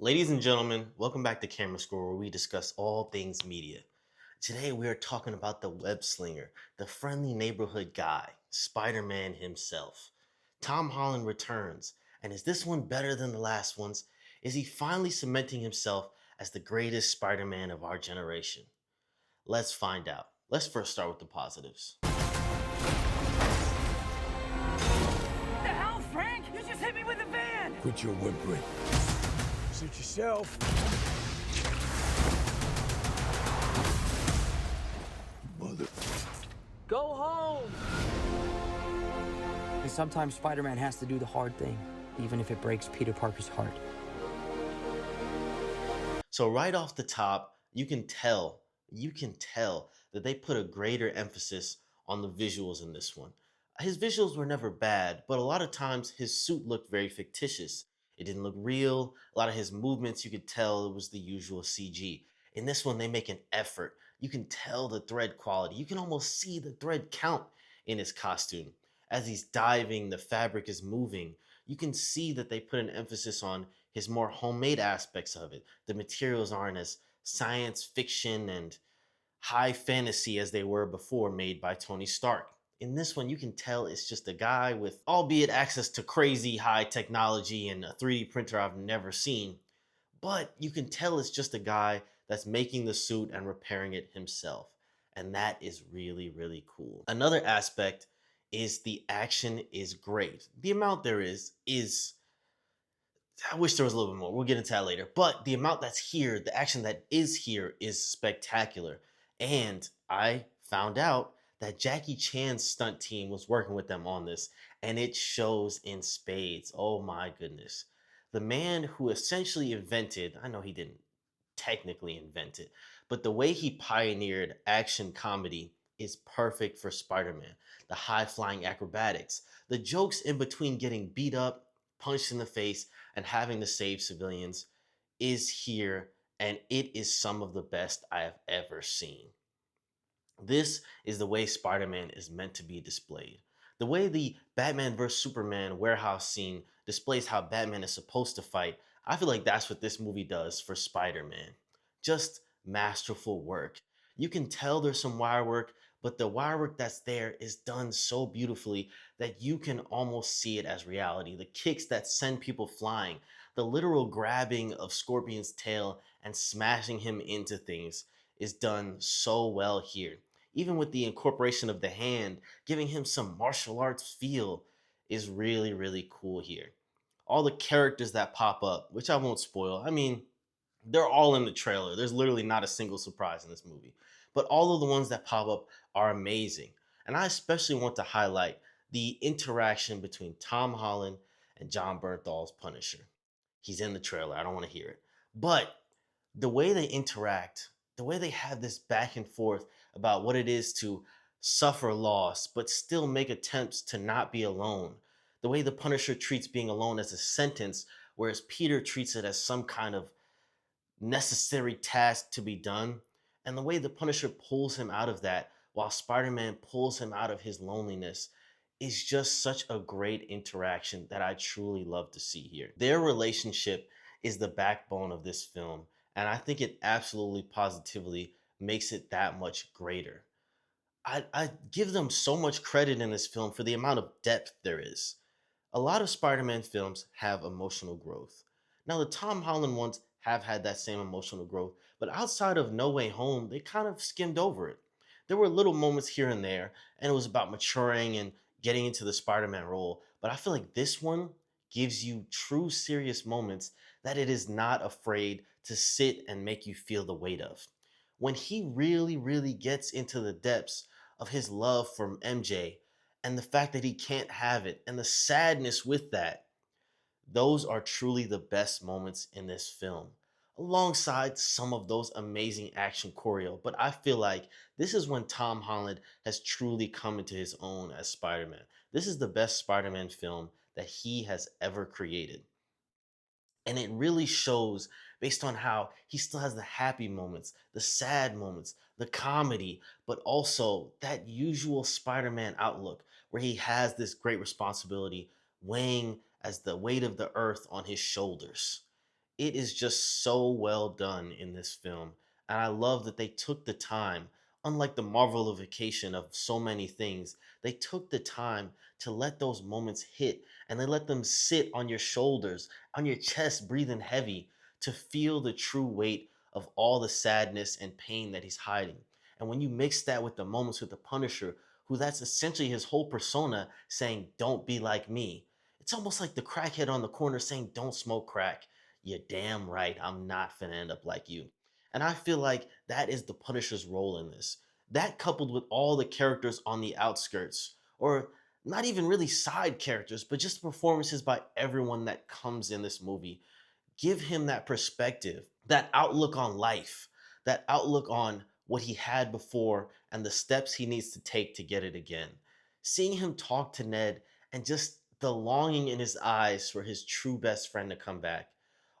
Ladies and gentlemen, welcome back to Camerascore, where we discuss all things media. Today we are talking about the web slinger, the friendly neighborhood guy, Spider-Man himself. Tom Holland returns, and is this one better than the last ones? Is he finally cementing himself as the greatest Spider-Man of our generation? Let's find out. Let's first start with the positives. The hell, Frank? You just hit me with a van! Quit your whimpering. Suit yourself. Mother. Go home! And sometimes Spider-Man has to do the hard thing, even if it breaks Peter Parker's heart. So right off the top, you can tell that they put a greater emphasis on the visuals in this one. His visuals were never bad, but a lot of times his suit looked very fictitious. It didn't look real. A lot of his movements, you could tell it was the usual CG. In this one, they make an effort. You can tell the thread quality. You can almost see the thread count in his costume. As he's diving, the fabric is moving. You can see that they put an emphasis on his more homemade aspects of it. The materials aren't as science fiction and high fantasy as they were before, made by Tony Stark. In this one, you can tell it's just a guy with, albeit access to crazy high technology and a 3D printer I've never seen, but you can tell it's just a guy that's making the suit and repairing it himself. And that is really, really cool. Another aspect is the action is great. The amount there is I wish there was a little bit more. We'll get into that later. But the amount that's here, the action that is here is spectacular. And I found out that Jackie Chan's stunt team was working with them on this, and it shows in spades. Oh my goodness. The man who essentially invented, I know he didn't technically invent it, but the way he pioneered action comedy is perfect for Spider-Man. The high flying acrobatics, the jokes in between getting beat up, punched in the face, and having to save civilians is here, and it is some of the best I have ever seen. This is the way Spider-Man is meant to be displayed. The way the Batman vs. Superman warehouse scene displays how Batman is supposed to fight, I feel like that's what this movie does for Spider-Man. Just masterful work. You can tell there's some wire work, but the wire work that's there is done so beautifully that you can almost see it as reality. The kicks that send people flying, the literal grabbing of Scorpion's tail and smashing him into things is done so well here. Even with the incorporation of the hand, giving him some martial arts feel is really, really cool here. All the characters that pop up, which I won't spoil, I mean, they're all in the trailer. There's literally not a single surprise in this movie. But all of the ones that pop up are amazing. And I especially want to highlight the interaction between Tom Holland and John Bernthal's Punisher. He's in the trailer. I don't want to hear it. But the way they interact, the way they have this back and forth about what it is to suffer loss, but still make attempts to not be alone. The way the Punisher treats being alone as a sentence, whereas Peter treats it as some kind of necessary task to be done. And the way the Punisher pulls him out of that while Spider Man pulls him out of his loneliness is just such a great interaction that I truly love to see here. Their relationship is the backbone of this film, and I think it absolutely positively makes it that much greater. I give them so much credit in this film for the amount of depth there is. A lot of Spider Man films have emotional growth. Now, the Tom Holland ones have had that same emotional growth, but outside of No Way Home, they kind of skimmed over it. There were little moments here and there, and it was about maturing and getting into the Spider Man role, but I feel like this one gives you true serious moments that it is not afraid to sit and make you feel the weight of. When he really, really gets into the depths of his love for MJ and the fact that he can't have it and the sadness with that, those are truly the best moments in this film, alongside some of those amazing action choreo. But I feel like this is when Tom Holland has truly come into his own as Spider Man. This is the best Spider Man film that he has ever created. And it really shows based on how he still has the happy moments, the sad moments, the comedy, but also that usual Spider Man outlook where he has this great responsibility weighing as the weight of the earth on his shoulders. It is just so well done in this film. And I love that they took the time, unlike the Marvelification of so many things, they took the time to let those moments hit and they let them sit on your shoulders, on your chest, breathing heavy to feel the true weight of all the sadness and pain that he's hiding. And when you mix that with the moments with the Punisher, who that's essentially his whole persona saying, "Don't be like me." It's almost like the crackhead on the corner saying, "Don't smoke crack." You're damn right, I'm not finna end up like you. And I feel like that is the Punisher's role in this. That coupled with all the characters on the outskirts, or not even really side characters, but just performances by everyone that comes in this movie, give him that perspective, that outlook on life, that outlook on what he had before and the steps he needs to take to get it again. Seeing him talk to Ned and just the longing in his eyes for his true best friend to come back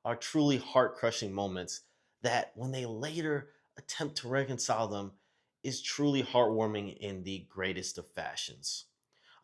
are truly heart crushing moments that, when they later attempt to reconcile them, is truly heartwarming in the greatest of fashions.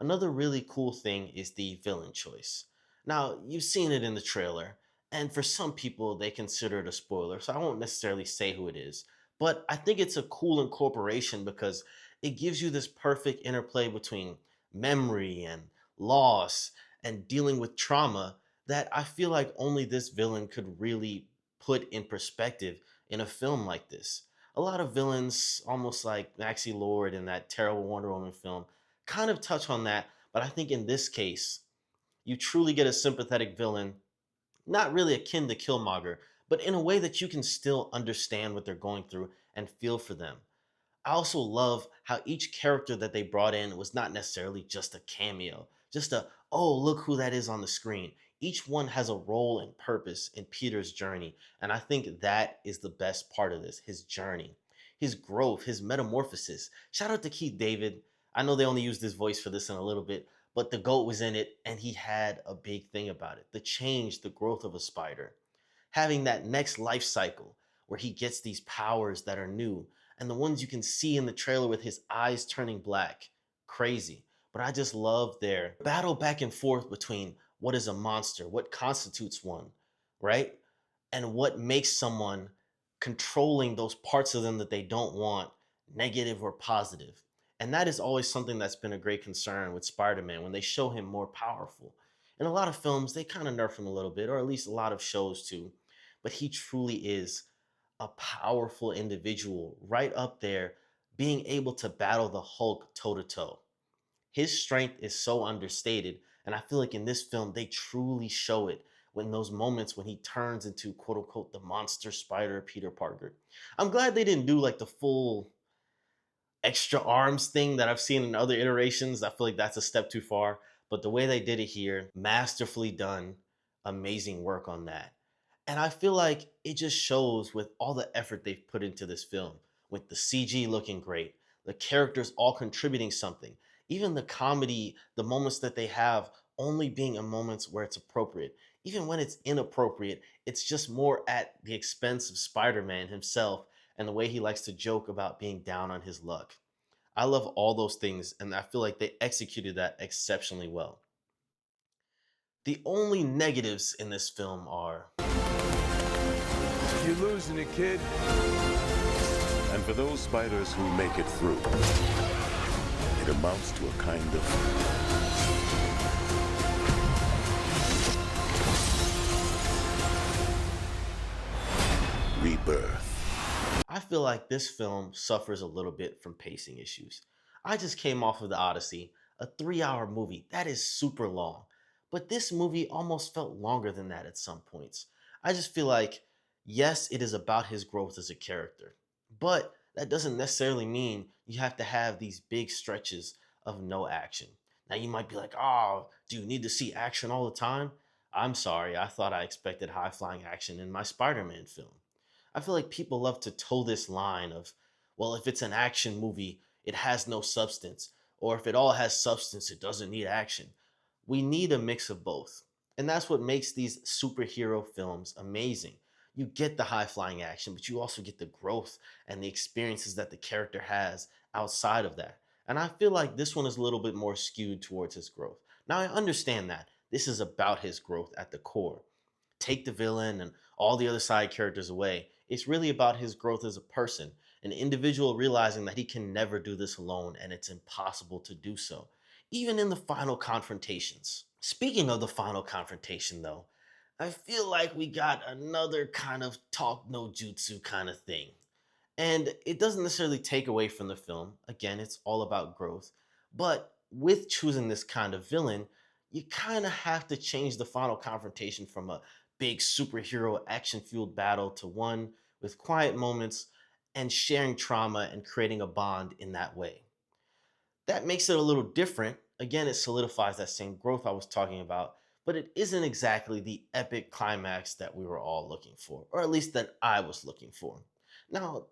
Another really cool thing is the villain choice. Now, you've seen it in the trailer, and for some people, they consider it a spoiler, so I won't necessarily say who it is. But I think it's a cool incorporation because it gives you this perfect interplay between memory and loss and dealing with trauma that I feel like only this villain could really put in perspective in a film like this. A lot of villains, almost like Maxie Lord in that terrible Wonder Woman film, kind of touch on that, but I think in this case, you truly get a sympathetic villain, not really akin to Killmonger, but in a way that you can still understand what they're going through and feel for them. I also love how each character that they brought in was not necessarily just a cameo, just a, "oh, look who that is on the screen." Each one has a role and purpose in Peter's journey, and I think that is the best part of this, his journey, his growth, his metamorphosis. Shout out to Keith David. I know they only used his voice for this in a little bit, but the GOAT was in it, and he had a big thing about it. The change, the growth of a spider, having that next life cycle where he gets these powers that are new and the ones you can see in the trailer with his eyes turning black. Crazy. But I just love their battle back and forth between what is a monster, what constitutes one, right? And what makes someone controlling those parts of them that they don't want, negative or positive. And that is always something that's been a great concern with Spider-Man when they show him more powerful. In a lot of films, they kind of nerf him a little bit, or at least a lot of shows too. But he truly is a powerful individual, right up there, being able to battle the Hulk toe to toe. His strength is so understated, and I feel like in this film they truly show it when those moments when he turns into quote unquote the monster spider Peter Parker. I'm glad they didn't do like the full extra arms thing that I've seen in other iterations. I feel like that's a step too far, but the way they did it here, masterfully done, amazing work on that. And I feel like it just shows with all the effort they've put into this film, with the CG looking great, the characters all contributing something, even the comedy, the moments that they have only being in moments where it's appropriate. Even when it's inappropriate, it's just more at the expense of Spider Man himself and the way he likes to joke about being down on his luck. I love all those things, and I feel like they executed that exceptionally well. The only negatives in this film are You're losing it, kid. And for those spiders who make it through, it amounts to a kind of rebirth. I feel like this film suffers a little bit from pacing issues. I just came off of The Odyssey, a 3 hour movie. That is super long. But this movie almost felt longer than that at some points. I just feel like, yes, it is about his growth as a character, but that doesn't necessarily mean you have to have these big stretches of no action. Now, you might be like, "oh, do you need to see action all the time?" I'm sorry, I thought I expected high flying action in my Spider Man film. I feel like people love to toe this line of, well, if it's an action movie, it has no substance. Or if it all has substance, it doesn't need action. We need a mix of both. And that's what makes these superhero films amazing. You get the high flying action, but you also get the growth and the experiences that the character has outside of that. And I feel like this one is a little bit more skewed towards his growth. Now, I understand that this is about his growth at the core. Take the villain and all the other side characters away. It's really about his growth as a person, an individual realizing that he can never do this alone and it's impossible to do so, even in the final confrontations. Speaking of the final confrontation, though, I feel like we got another kind of talk no jutsu kind of thing. And it doesn't necessarily take away from the film. Again, it's all about growth. But with choosing this kind of villain, you kind of have to change the final confrontation from a big superhero action fueled battle to one with quiet moments and sharing trauma and creating a bond in that way. That makes it a little different. Again, it solidifies that same growth I was talking about, but it isn't exactly the epic climax that we were all looking for, or at least that I was looking for. Now,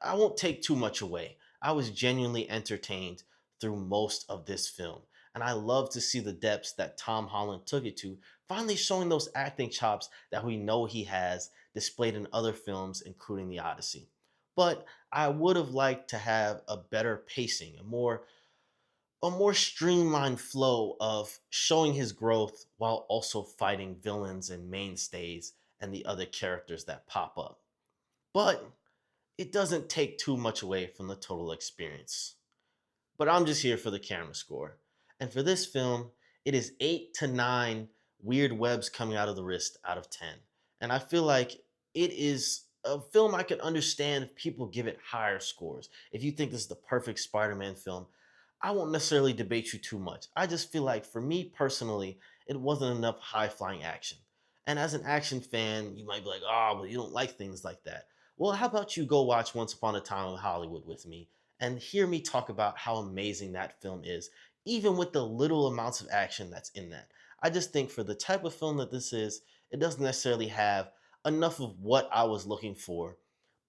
I won't take too much away. I was genuinely entertained through most of this film, and I love to see the depths that Tom Holland took it to, finally showing those acting chops that we know he has displayed in other films, including The Odyssey. But I would have liked to have a better pacing, a more streamlined flow of showing his growth while also fighting villains and mainstays and the other characters that pop up. But it doesn't take too much away from the total experience. But I'm just here for the camera score. And for this film, it is 8 to 9 weird webs coming out of the wrist out of 10. And I feel like it is a film I could understand if people give it higher scores. If you think this is the perfect Spider-Man film, I won't necessarily debate you too much. I just feel like for me personally, it wasn't enough high flying action. And as an action fan, you might be like, oh, well, you don't like things like that. Well, how about you go watch Once Upon a Time in Hollywood with me and hear me talk about how amazing that film is, even with the little amounts of action that's in that. I just think for the type of film that this is, it doesn't necessarily have enough of what I was looking for,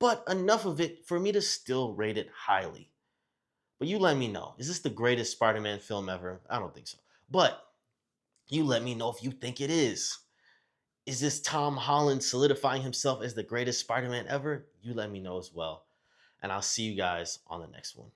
but enough of it for me to still rate it highly. But you let me know. Is this the greatest Spider Man film ever? I don't think so. But you let me know if you think it is. Is this Tom Holland solidifying himself as the greatest Spider Man ever? You let me know as well. And I'll see you guys on the next one.